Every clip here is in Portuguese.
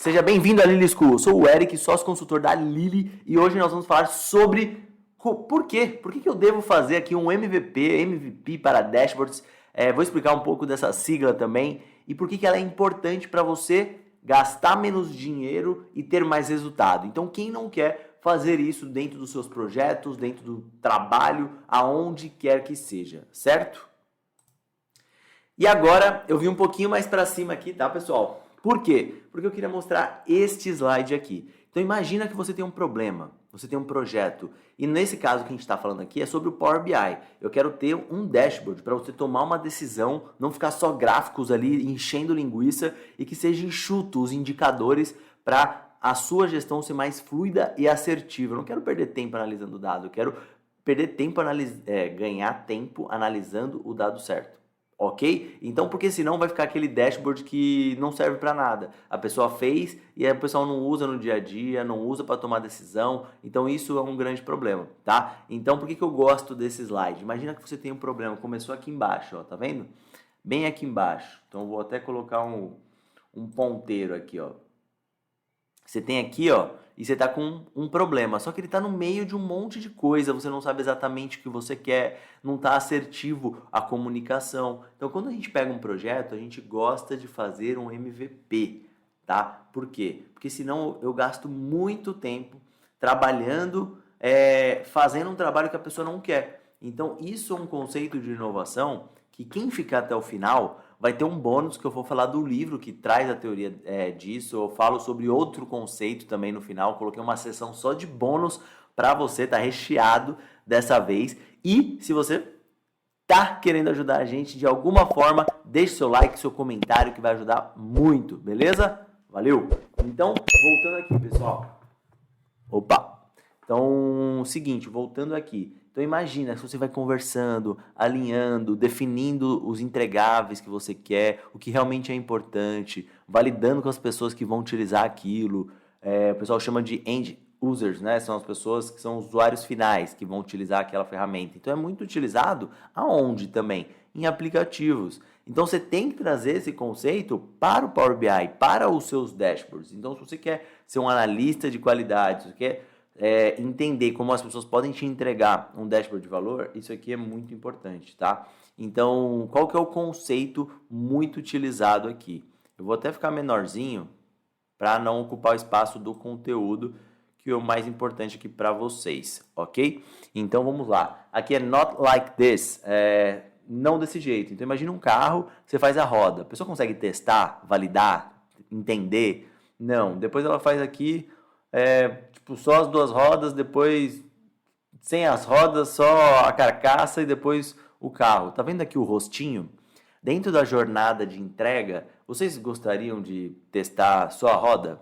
Seja bem-vindo à Lily School. Eu sou o Eric, sócio consultor da Lily, e hoje nós vamos falar sobre por quê? Por que eu devo fazer aqui um MVP para dashboards? Vou explicar um pouco dessa sigla também e por que ela é importante para você gastar menos dinheiro e ter mais resultado. Então, quem não quer fazer isso dentro dos seus projetos, dentro do trabalho, aonde quer que seja, certo? E agora eu vim um pouquinho mais para cima aqui, tá, pessoal? Por quê? Porque eu queria mostrar este slide aqui. Então imagina que você tem um problema, você tem um projeto, e nesse caso que a gente está falando aqui é sobre o Power BI. Eu quero ter um dashboard para você tomar uma decisão, não ficar só gráficos ali enchendo linguiça e que seja enxuto os indicadores para a sua gestão ser mais fluida e assertiva. Eu não quero perder tempo analisando o dado, eu quero perder tempo ganhar tempo analisando o dado certo. Ok? Então, porque senão vai ficar aquele dashboard que não serve para nada. A pessoa fez e aí o pessoal não usa no dia a dia, não usa para tomar decisão. Então, isso é um grande problema, tá? Então, por que eu gosto desse slide? Imagina que você tem um problema. Começou aqui embaixo, ó, tá vendo? Bem aqui embaixo. Então, eu vou até colocar um ponteiro aqui, ó. Você tem aqui, ó, e você tá com um problema, só que ele tá no meio de um monte de coisa, você não sabe exatamente o que você quer, não tá assertivo a comunicação. Então, quando a gente pega um projeto, a gente gosta de fazer um MVP, tá? Por quê? Porque senão eu gasto muito tempo trabalhando, fazendo um trabalho que a pessoa não quer. Então, isso é um conceito de inovação que quem ficar até o final vai ter um bônus que eu vou falar do livro que traz a teoria disso. Eu falo sobre outro conceito também no final. Coloquei uma sessão só de bônus para você, tá recheado dessa vez. E se você tá querendo ajudar a gente de alguma forma, deixe seu like, seu comentário que vai ajudar muito, beleza? Valeu! Então, voltando aqui, pessoal. Opa! Então, seguinte, voltando aqui. Então imagina, se você vai conversando, alinhando, definindo os entregáveis que você quer, o que realmente é importante, validando com as pessoas que vão utilizar aquilo. O pessoal chama de end users, né? São as pessoas que são usuários finais que vão utilizar aquela ferramenta. Então é muito utilizado aonde também? Em aplicativos. Então você tem que trazer esse conceito para o Power BI, para os seus dashboards. Então se você quer ser um analista de qualidade, se você quer entender como as pessoas podem te entregar um dashboard de valor, isso aqui é muito importante, tá? Então, qual que é o conceito muito utilizado aqui? Eu vou até ficar menorzinho para não ocupar o espaço do conteúdo, que é o mais importante aqui para vocês, ok? Então, vamos lá. Aqui é not like this, não desse jeito. Então, imagina um carro, você faz a roda. A pessoa consegue testar, validar, entender? Não. Depois ela faz aqui tipo, só as duas rodas, depois sem as rodas, só a carcaça e depois o carro. Tá vendo aqui o rostinho? Dentro da jornada de entrega, vocês gostariam de testar só a roda?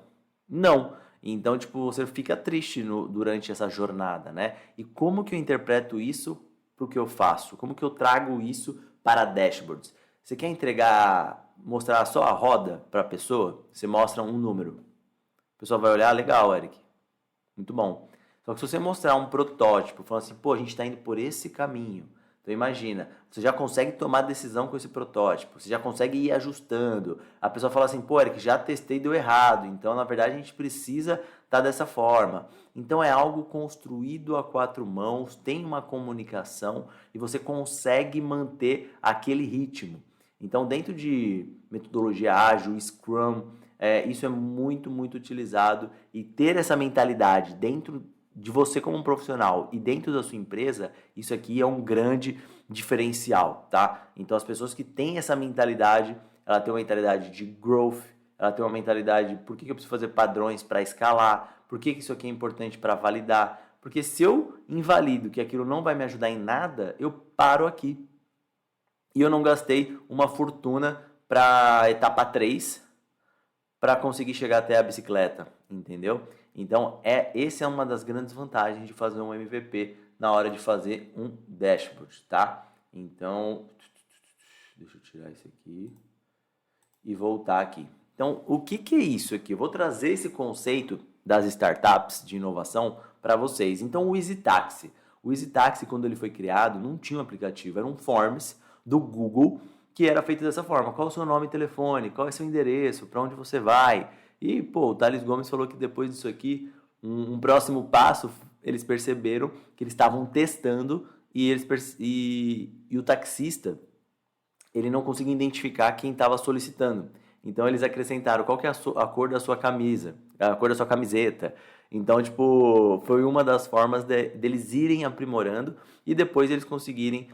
Não. Então, tipo, você fica triste durante essa jornada, né? E como que eu interpreto isso para o que eu faço? Como que eu trago isso para dashboards? Você quer mostrar só a roda para a pessoa? Você mostra um número. A pessoa vai olhar, legal, Eric. Muito bom. Só que se você mostrar um protótipo, falando assim, pô, a gente está indo por esse caminho. Então imagina, você já consegue tomar decisão com esse protótipo, você já consegue ir ajustando. A pessoa fala assim, pô, Eric, já testei e deu errado. Então, na verdade, a gente precisa estar dessa forma. Então é algo construído a quatro mãos, tem uma comunicação e você consegue manter aquele ritmo. Então, dentro de metodologia ágil, Scrum, isso é muito, muito utilizado, e ter essa mentalidade dentro de você como um profissional e dentro da sua empresa, isso aqui é um grande diferencial, tá? Então as pessoas que têm essa mentalidade, ela tem uma mentalidade de growth, ela tem uma mentalidade de por que eu preciso fazer padrões para escalar, por que isso aqui é importante para validar, porque se eu invalido que aquilo não vai me ajudar em nada, eu paro aqui. E eu não gastei uma fortuna para etapa 3, para conseguir chegar até a bicicleta, entendeu? Então, essa é uma das grandes vantagens de fazer um MVP na hora de fazer um dashboard, tá? Então, deixa eu tirar isso aqui e voltar aqui. Então, o que é isso aqui? Eu vou trazer esse conceito das startups de inovação para vocês. Então, o EasyTaxi. O EasyTaxi, quando ele foi criado, não tinha um aplicativo, era um Forms do Google que era feito dessa forma. Qual é o seu nome e telefone? Qual é o seu endereço? Para onde você vai? E, pô, o Thales Gomes falou que depois disso aqui, um próximo passo, eles perceberam que eles estavam testando e o taxista, ele não conseguia identificar quem estava solicitando. Então eles acrescentaram qual que é a cor da sua camisa, a cor da sua camiseta. Então, tipo, foi uma das formas deles irem aprimorando e depois eles conseguirem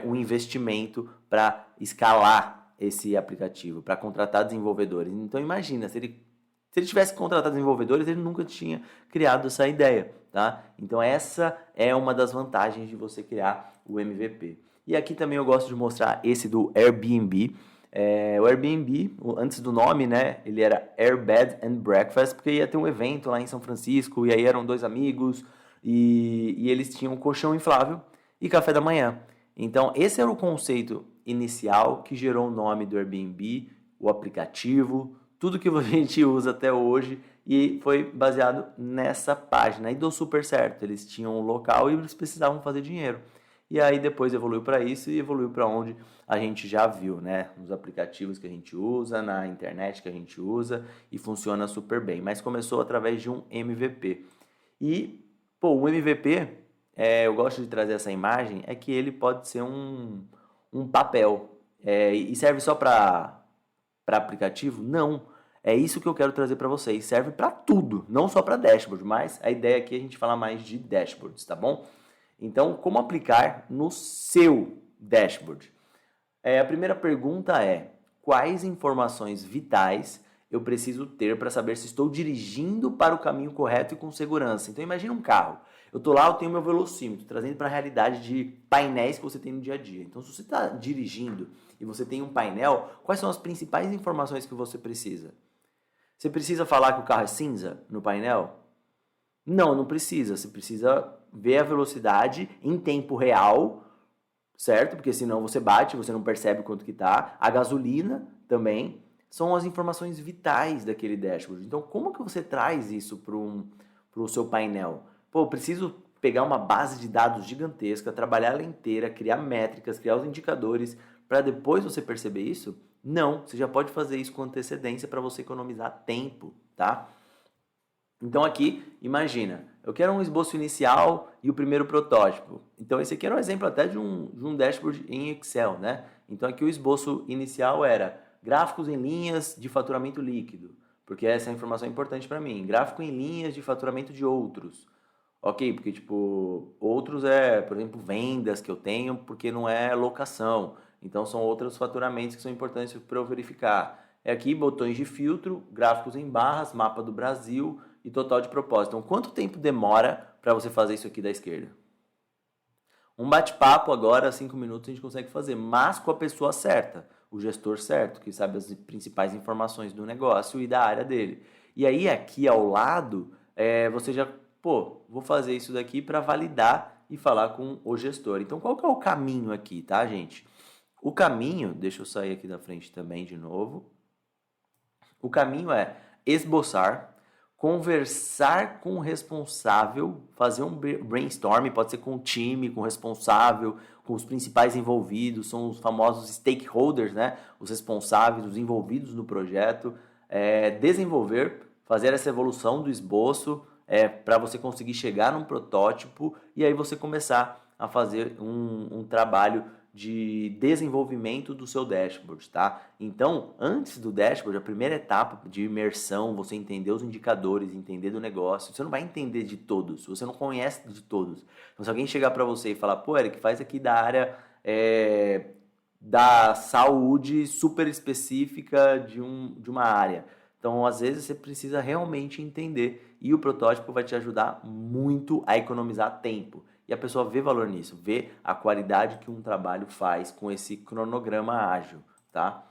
um investimento para escalar esse aplicativo, para contratar desenvolvedores. Então imagina, se ele tivesse contratado desenvolvedores, ele nunca tinha criado essa ideia, tá? Então essa é uma das vantagens de você criar o MVP. E aqui também eu gosto de mostrar esse do Airbnb. O Airbnb, antes do nome, né, ele era Air Bed and Breakfast, porque ia ter um evento lá em São Francisco, e aí eram dois amigos, e eles tinham um colchão inflável e café da manhã. Então, esse era o conceito inicial que gerou o nome do Airbnb, o aplicativo, tudo que a gente usa até hoje, e foi baseado nessa página. E deu super certo, eles tinham um local e eles precisavam fazer dinheiro. E aí depois evoluiu para isso e evoluiu para onde a gente já viu, né? Nos aplicativos que a gente usa, na internet que a gente usa e funciona super bem. Mas começou através de um MVP. E, pô, o MVP, eu gosto de trazer essa imagem, é que ele pode ser um papel. E serve só para aplicativo? Não. É isso que eu quero trazer para vocês. Serve para tudo, não só para dashboard, mas a ideia aqui é a gente falar mais de dashboards, tá bom? Então, como aplicar no seu dashboard? A primeira pergunta é: quais informações vitais eu preciso ter para saber se estou dirigindo para o caminho correto e com segurança? Então, imagine um carro. Eu estou lá, eu tenho meu velocímetro, trazendo para a realidade de painéis que você tem no dia a dia. Então, se você está dirigindo e você tem um painel, quais são as principais informações que você precisa? Você precisa falar que o carro é cinza no painel? Não, não precisa. Você precisa ver a velocidade em tempo real, certo? Porque senão você bate, você não percebe quanto que tá. A gasolina também são as informações vitais daquele dashboard. Então, como que você traz isso para o seu painel? Pô, eu preciso pegar uma base de dados gigantesca, trabalhar ela inteira, criar métricas, criar os indicadores, para depois você perceber isso? Não, você já pode fazer isso com antecedência para você economizar tempo, tá? Então aqui, imagina, eu quero um esboço inicial e o primeiro protótipo. Então esse aqui era um exemplo até de um dashboard em Excel, né? Então aqui o esboço inicial era gráficos em linhas de faturamento líquido, porque essa informação é importante para mim. Gráfico em linhas de faturamento de outros. Ok, porque tipo, outros por exemplo, vendas que eu tenho, porque não é locação. Então são outros faturamentos que são importantes para eu verificar. Aqui botões de filtro, gráficos em barras, mapa do Brasil e total de propósito. Então, quanto tempo demora para você fazer isso aqui da esquerda? Um bate-papo agora, 5 minutos, a gente consegue fazer, mas com a pessoa certa, o gestor certo, que sabe as principais informações do negócio e da área dele. E aí, aqui ao lado, você já, vou fazer isso daqui para validar e falar com o gestor. Então, qual que é o caminho aqui, tá, gente? O caminho, deixa eu sair aqui da frente também de novo. O caminho é esboçar, conversar com o responsável, fazer um brainstorm, pode ser com o time, com o responsável, com os principais envolvidos, são os famosos stakeholders, né? Os responsáveis, os envolvidos no projeto, desenvolver, fazer essa evolução do esboço para você conseguir chegar num protótipo e aí você começar a fazer um trabalho de desenvolvimento do seu dashboard, tá? Então, antes do dashboard, a primeira etapa de imersão, você entender os indicadores, entender do negócio, você não vai entender de todos, você não conhece de todos. Então, se alguém chegar para você e falar, pô, Eric, faz aqui da área da saúde super específica de uma área. Então, às vezes, você precisa realmente entender e o protótipo vai te ajudar muito a economizar tempo. E a pessoa vê valor nisso, vê a qualidade que um trabalho faz com esse cronograma ágil, tá?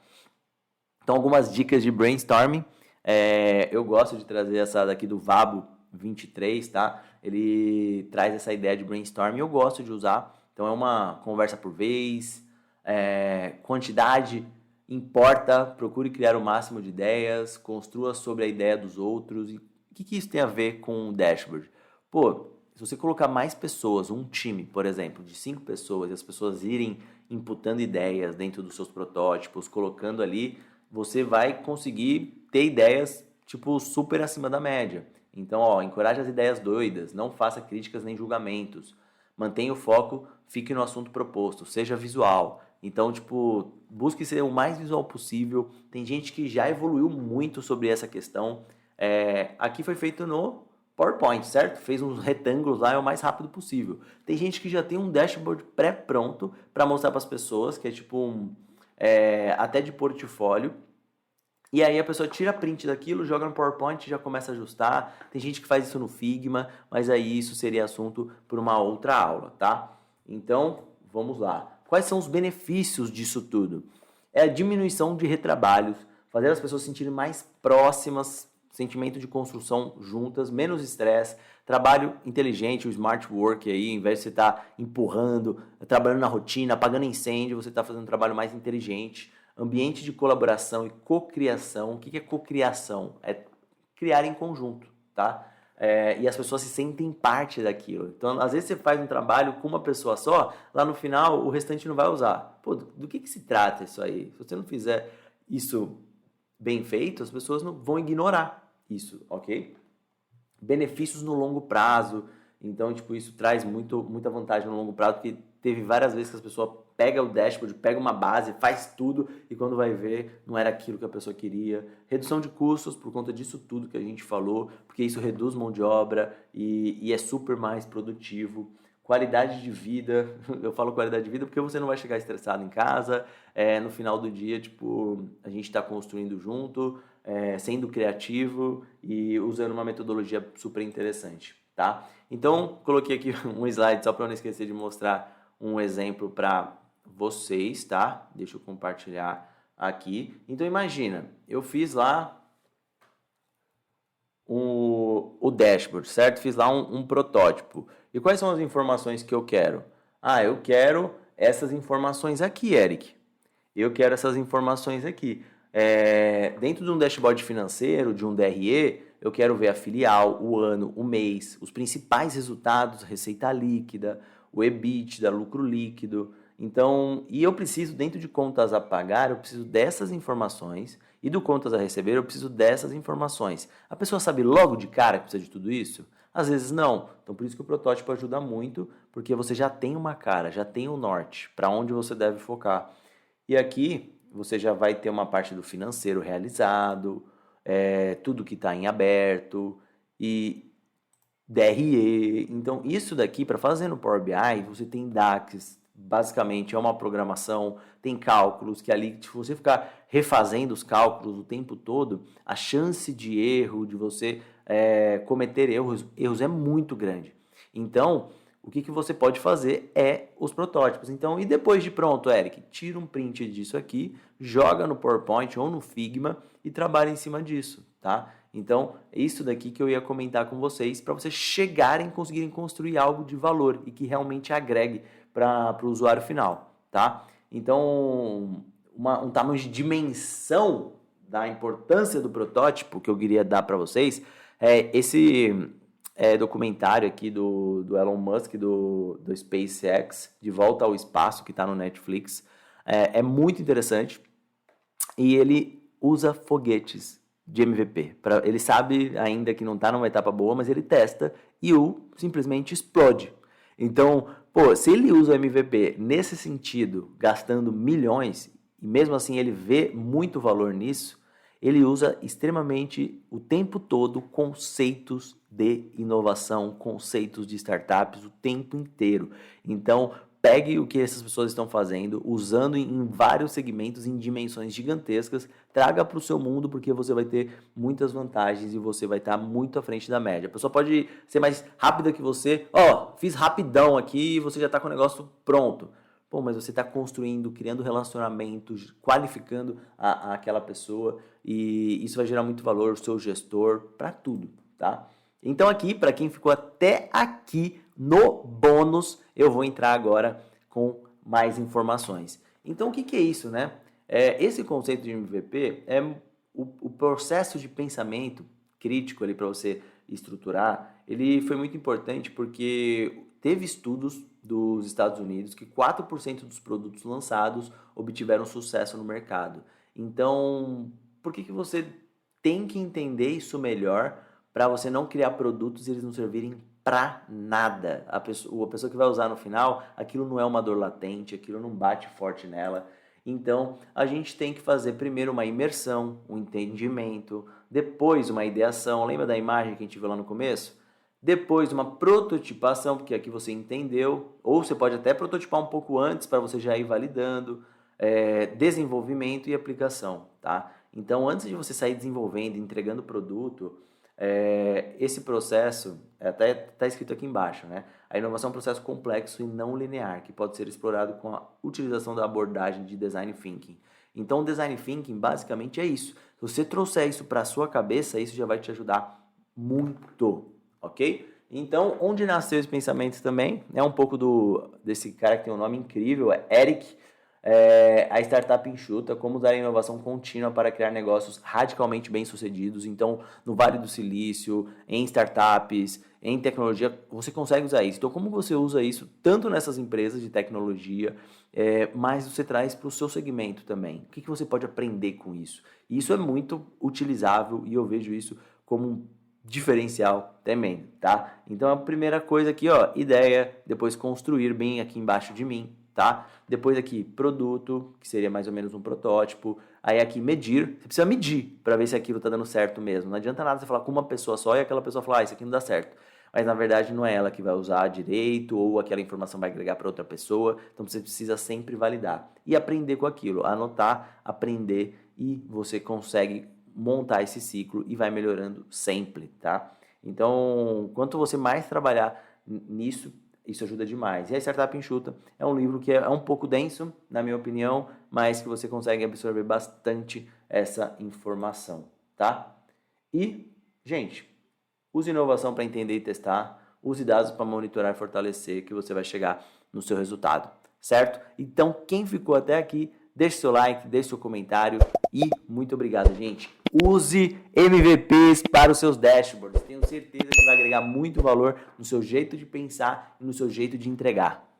Então, algumas dicas de brainstorming. Eu gosto de trazer essa daqui do Vabo 23, tá? Ele traz essa ideia de brainstorming, eu gosto de usar. Então, é uma conversa por vez, quantidade importa, procure criar o máximo de ideias, construa sobre a ideia dos outros. E o que isso tem a ver com o dashboard? Se você colocar mais pessoas, um time, por exemplo, de 5 pessoas, e as pessoas irem inputando ideias dentro dos seus protótipos, colocando ali, você vai conseguir ter ideias tipo, super acima da média. Então, ó, encoraje as ideias doidas, não faça críticas nem julgamentos. Mantenha o foco, fique no assunto proposto, seja visual. Então, tipo, busque ser o mais visual possível. Tem gente que já evoluiu muito sobre essa questão. Aqui foi feito no PowerPoint, certo? Fez uns retângulos lá, é o mais rápido possível. Tem gente que já tem um dashboard pré-pronto para mostrar para as pessoas, que é tipo até de portfólio. E aí a pessoa tira print daquilo, joga no PowerPoint e já começa a ajustar. Tem gente que faz isso no Figma, mas aí isso seria assunto para uma outra aula, tá? Então, vamos lá. Quais são os benefícios disso tudo? É a diminuição de retrabalhos, fazer as pessoas se sentirem mais próximas, sentimento de construção juntas, menos estresse, trabalho inteligente, o smart work aí, em vez de você estar empurrando, trabalhando na rotina, apagando incêndio, você está fazendo um trabalho mais inteligente. Ambiente de colaboração e cocriação. O que é cocriação? É criar em conjunto, tá? E as pessoas se sentem parte daquilo. Então, às vezes você faz um trabalho com uma pessoa só, lá no final o restante não vai usar. Pô, do que se trata isso aí? Se você não fizer isso bem feito, as pessoas não vão ignorar isso, ok? Benefícios no longo prazo. Então, tipo, isso traz muita vantagem no longo prazo, porque teve várias vezes que as pessoas pega o dashboard, pega uma base, faz tudo e quando vai ver, não era aquilo que a pessoa queria. Redução de custos por conta disso tudo que a gente falou, porque isso reduz mão de obra e é super mais produtivo. Qualidade de vida, eu falo qualidade de vida porque você não vai chegar estressado em casa, no final do dia, tipo, a gente está construindo junto, sendo criativo e usando uma metodologia super interessante, tá? Então, coloquei aqui um slide só para eu não esquecer de mostrar um exemplo para vocês, tá? Deixa eu compartilhar aqui. Então, imagina, eu fiz lá o dashboard, certo? Fiz lá um protótipo. E quais são as informações que eu quero? Ah, eu quero essas informações aqui, Eric. Eu quero essas informações aqui. Dentro de um dashboard financeiro, de um DRE, eu quero ver a filial, o ano, o mês, os principais resultados, receita líquida, o EBITDA, lucro líquido. Então, e eu preciso, dentro de contas a pagar, eu preciso dessas informações, e do contas a receber, eu preciso dessas informações. A pessoa sabe logo de cara que precisa de tudo isso? Às vezes não. Então, por isso que o protótipo ajuda muito, porque você já tem uma cara, já tem o norte, para onde você deve focar. E aqui, você já vai ter uma parte do financeiro realizado, tudo que está em aberto, e DRE. Então, isso daqui, para fazer no Power BI, você tem DAX, basicamente é uma programação, tem cálculos que ali, se você ficar refazendo os cálculos o tempo todo, a chance de erro, de você cometer erros é muito grande. Então, o que você pode fazer é os protótipos. Então, e depois de pronto, Eric, tira um print disso aqui, joga no PowerPoint ou no Figma e trabalha em cima disso, tá? Então, é isso daqui que eu ia comentar com vocês para vocês chegarem e conseguirem construir algo de valor e que realmente agregue para o usuário final, tá? Então, um tamanho de dimensão da importância do protótipo que eu queria dar para vocês é esse documentário aqui do Elon Musk, do SpaceX, De Volta ao Espaço, que está no Netflix. É muito interessante e ele usa foguetes de MVP. Ele sabe ainda que não está numa etapa boa, mas ele testa e simplesmente explode. Então, pô, se ele usa o MVP nesse sentido, gastando milhões, e mesmo assim ele vê muito valor nisso, ele usa extremamente o tempo todo conceitos de inovação, conceitos de startups o tempo inteiro. Então, pegue o que essas pessoas estão fazendo, usando em vários segmentos, em dimensões gigantescas, traga para o seu mundo, porque você vai ter muitas vantagens e você vai estar muito à frente da média. A pessoa pode ser mais rápida que você. Fiz rapidão aqui e você já está com o negócio pronto. Pô, mas você está construindo, criando relacionamentos, qualificando aquela pessoa e isso vai gerar muito valor, o seu gestor, para tudo, tá? Então aqui, para quem ficou até aqui no bônus, eu vou entrar agora com mais informações. Então o que é isso, né? Esse conceito de MVP é o processo de pensamento crítico ali para você estruturar, ele foi muito importante porque teve estudos dos Estados Unidos que 4% dos produtos lançados obtiveram sucesso no mercado. Então, por que você tem que entender isso melhor para você não criar produtos e eles não servirem para nada. A pessoa que vai usar no final, aquilo não é uma dor latente, aquilo não bate forte nela. Então, a gente tem que fazer primeiro uma imersão, um entendimento, depois uma ideação. Lembra da imagem que a gente viu lá no começo? Depois uma prototipação, porque aqui você entendeu, ou você pode até prototipar um pouco antes para você já ir validando, desenvolvimento e aplicação, tá? Então, antes de você sair desenvolvendo, entregando o produto, esse processo, até está escrito aqui embaixo, né? A inovação é um processo complexo e não linear, que pode ser explorado com a utilização da abordagem de Design Thinking. Então, o Design Thinking basicamente é isso. Se você trouxer isso para a sua cabeça, isso já vai te ajudar muito, ok? Então, onde nasceu esse pensamento também é um pouco desse cara que tem um nome incrível, é Eric, a startup enxuta, como usar a inovação contínua para criar negócios radicalmente bem-sucedidos. Então, no Vale do Silício, em startups, em tecnologia, você consegue usar isso. Então, como você usa isso tanto nessas empresas de tecnologia, mas você traz para o seu segmento também? O que você pode aprender com isso? E isso é muito utilizável e eu vejo isso como um diferencial também, tá? Então, a primeira coisa aqui, ó, ideia, depois construir bem aqui embaixo de mim, tá? Depois aqui, produto, que seria mais ou menos um protótipo. Aí aqui, medir. Você precisa medir para ver se aquilo tá dando certo mesmo. Não adianta nada você falar com uma pessoa só e aquela pessoa falar, isso aqui não dá certo. Mas na verdade não é ela que vai usar direito ou aquela informação vai agregar para outra pessoa. Então você precisa sempre validar e aprender com aquilo. Anotar, aprender e você consegue montar esse ciclo e vai melhorando sempre, tá? Então, quanto você mais trabalhar nisso, isso ajuda demais. E a Startup Enxuta é um livro que é um pouco denso, na minha opinião, mas que você consegue absorver bastante essa informação, tá? E, gente, use inovação para entender e testar, use dados para monitorar e fortalecer, que você vai chegar no seu resultado, certo? Então, quem ficou até aqui, deixe seu like, deixe seu comentário e muito obrigado, gente. Use MVPs para os seus dashboards. Tenho certeza que vai agregar muito valor no seu jeito de pensar e no seu jeito de entregar.